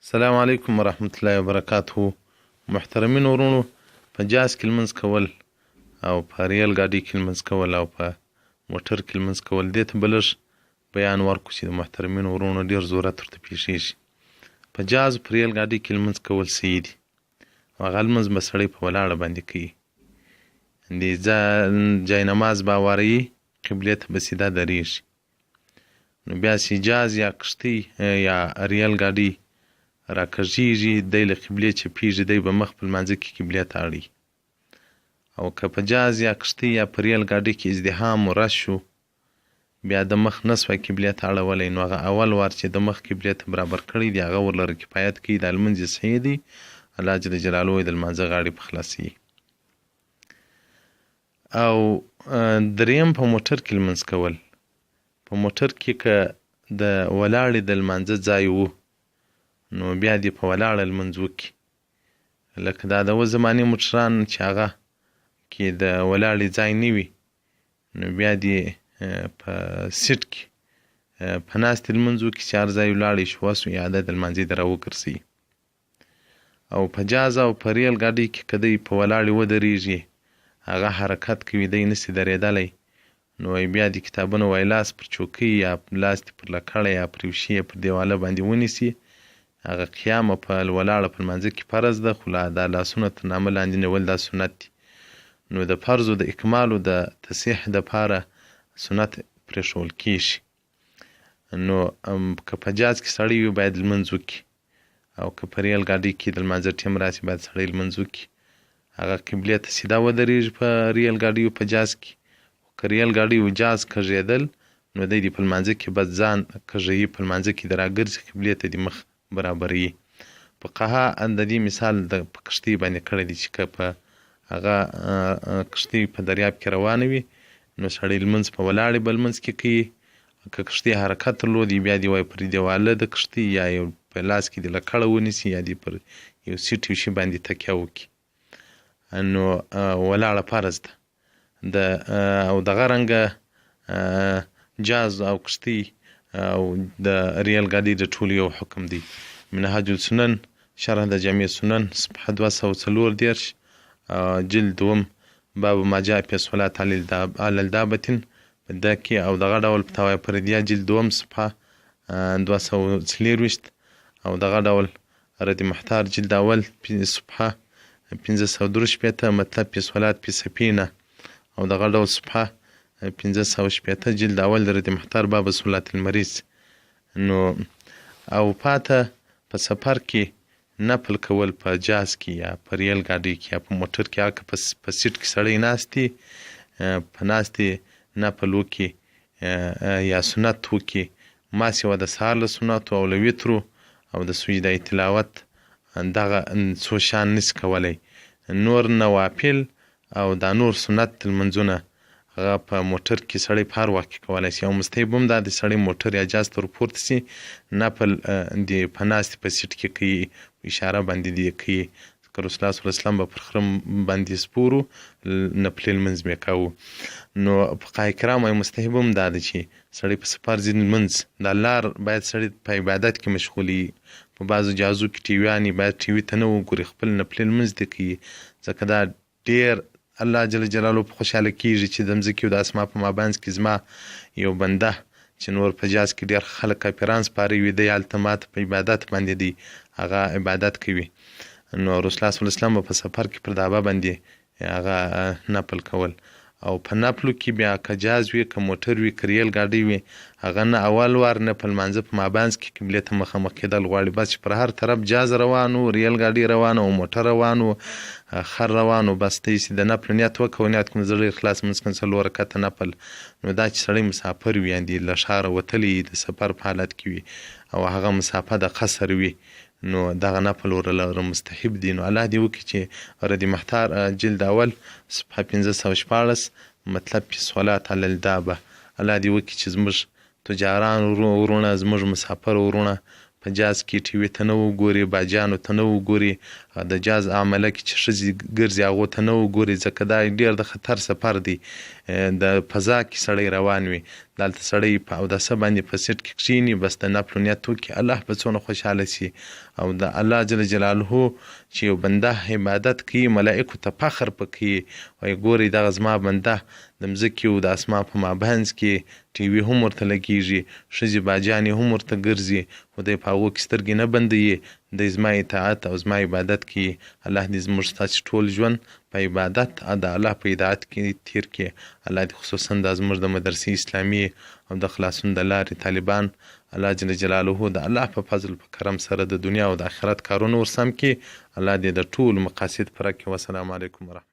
السلام علیکم ورحمة الله وبرکاته. محترمین ورونو، په جاز کې لمونځ کول او په ریل ګاډي کې لمونځ کول او په موټر کې لمونځ کول، دې ته به لږ بیان ورکړو چې د محترمینو ورونو ډېر ضرورت ورته پېښېږي. په جاز په ریل ګاډي کې لمونځ کول صحیح دي او هغه لمونځ به سړی په ولاړه باندې کوي. د جاینماز به هواروي، قبلې ته به سیده درېږي. نو بیا چې جاز یا کښتۍ یا ریل ګاډي راکږېږي، دی له قبلې چپېږي، دی به مخ په لمانځه کې قبلې ته اړوي. او که په جاز یا کښتۍ یا په ریل ګاډي کې ازدحام و رش شو، بیا د مخ نه سوی قبلې ته اړولی، نو هغه اول وار چې د مخ قبلې ته برابر کړی دی هغه ورلره کفایت کوي. دا لمونځ یې صحیح دی. الله جل جلاله یې د لمانځه غاړې په خلاصوي. او دریم په موټر کې لمونځ کول. په موټر کې که د ولاړې د لمانځه ځای و، نو بیا دې په ولاړه لمونځ وکړي. لکه دا د اوس زمانې موټران چې هغه کې د ولاړې ځای نه وي، نو بیا دې په سیټ کې په ناستې لمونځ وکړي چې هر ځای ولاړې شي وس وي، عادت د لمانځه دې راوګرځوي. او په جاز او په ریل ګاډۍ کې که دی په ولاړې ودرېږي، هغه حرکت کوي، دی نسي درېدلی، نو بیا دې کتابونه وایي لاس پر چوکۍ یا لاس دې پر لکړه یا پر یو شي پر دیواله باندې ونیسي. هغه قیام په ولاړه په لمانځه کې فرض ده، خو دا لاسونه تر نامه لاندې نیول دا سنت دي. نو د فرضو د اکمالو د تصحیح دپاره سنت پرېښول کېږي. نو که په جاز کې سړی وي باید لمونځ وکړي، او که په ریل ګاډۍ کې د لمانځه ټیم راسي باید سړی لمونځ وکړي. هغه قبلې ته سیده ودرېږي په ریل ګاډۍ په جاز کې. که ریل ګاډۍ و جاز کږېدل، نو دی دې په لمانځه کې بس ځان کږوي، په لمانځه کې د راګرځي، قبلې ته دې مخ برابروي. فقها د دې مثال د په کښتۍ باندې کړی دی چې که په هغه کښتۍ په دریاب کې روانه وي، نو سړی لمونځ په ولاړې به لمونځ کې کوي. که کښتۍ حرکت درلودي، بیا دې وایي پر دیواله د کښتۍ یا یو په لاس کې دې لکړه ونیسي، یا دې پر یو سیټ یو شي باندې تکیه وکړي. نو ولاړه فرض ده. او دغه رنګه جاز او کښتۍ او د ریل ګاډۍ د ټولو یو حکم دی. منهاج السنن شرح د جامع سنن صفحه 240 جلد دوم باب ما جاء فی الصلاة علی الدابة په دا کې، او دغه ډول په طوایف فردیه جلد دوم صفحه 240 او دغه ډول رد محتار جلد اول صفحه 563 مطلب فی الصلاة فی سفینه، او دغه ډول صفحه 560 جلد اول رد محتار باب صلاة المریض. نو او پاته په سفر کې نفل کول په جاز کې یا په ریل ګاډۍ کې یا په موټر کې، هغه په سیټ کې سړی ناستي په ناستې نفل وکړي یا سنت وکړي. ما سوه د سهار له سنتو او له وترو او د سجده تلاوت دغه څو شیان نسي کولی. نور نوافل او دا نور سنت لمونځونه هغه په موټر کې سړی په هر وخت کې کولی شي. او مستحب هم دا د سړی موټر یا جاز ته ورپورته سي، نفل د په ناستې په سیټ کې کوي، اشاره باندې دې کوي. ځکه رسول الله صلی الله علیه وسلم به پر خره باندې سپور و، نفلي لمونځ به یې کوو. نو فقهای کرام وایي مستحب هم دا ده چې سړی په سفر ځینې لمونځ د لار باید سړی په عبادت کې مشغول وي. په بعضو جازو کې ټیویانې باید ټیوي ته نه وګوري، خپل نفلي لمونځ دې کوي. ځکه دا ډېر الله جل جلاله په خوشحاله کېږي چې د مځکې او د اسمان په مابینځ کې زما یو بنده چې نور په جاز کې ډېر خلک کافران سپاره وي، دی هلته ماته په عبادت باندې دی هغه عبادت کوي. نو رسول الله صلی الله علیه وسلم په سفر کې پر دابه باندې هغه نفل کول. او په نفلو کې بیا که جاز وي، که موټر وي، که ریل ګاډۍ وي، هغه نه اول وار نه په لمانځه په مابینځ کې قبلې ته مخامخ کېدل غواړي. بس چې پر هر طرف جاز روان و، ریل ګاډۍ روان و، موټر روان و، خر روان و، بس ته یې د نفل نیت وکړه، نیت کوم زړه اخلاص لمونځ کوم 4 رکعته نفل. نو دا چې سړی مسافر وي، یعنې له ښاره وتلی د سفر په حالت کې وي او هغه مسافه د قصر وي، نو دغه نفل ورله مستحب دي. نو الله دې وکړي چې رد محتار جلد اول صفحه 514 مطلب فی الصلاة علی الدابة، الله دې وکړي چې زموږ تجاران ورونه، زموږ مسافر ورونه په جاز کې ټیوي ته نه وګوري، باجانو ته نه وګوري، د جاز عمله کې چې ښځې ګرځي هغو ته نه وګوري، ځکه دا ډېر د خطر سفر دی. د فضا کې سړی روان وي، دلته سړی په اوداسه باندې په سیټ کې کښیني بس د نفل نیت وکړي الله به څونه خوشحاله شي او د الله جل جلاله چې یو بنده عبادت کوي ملائکو ته فخر پکوي وایي ګورئ دغه زما بنده د مځکې او د اسمان په مابینځ کې ټي وي هم ورته لګېږي ښځې باجانې هم ورته ګرځي خو دی په هغو کې سترګې نه بندوي دی زما اطاعت او زما عبادت کوي الله دې زموږ ستاسې ټول ژوند په عبادت او د الله په اطاعت کې تیر کړي الله دې خصوصا دا زموږ د مدرسې اسلامي او د خلاصون د لارې طالبان الله جل جلاله د الله په فضل په کرم سره د دنیا او د آخرت کارونه ورسم کړي الله دې د ټولو مقاصد پوره کړي والسلام علیکم ورحمة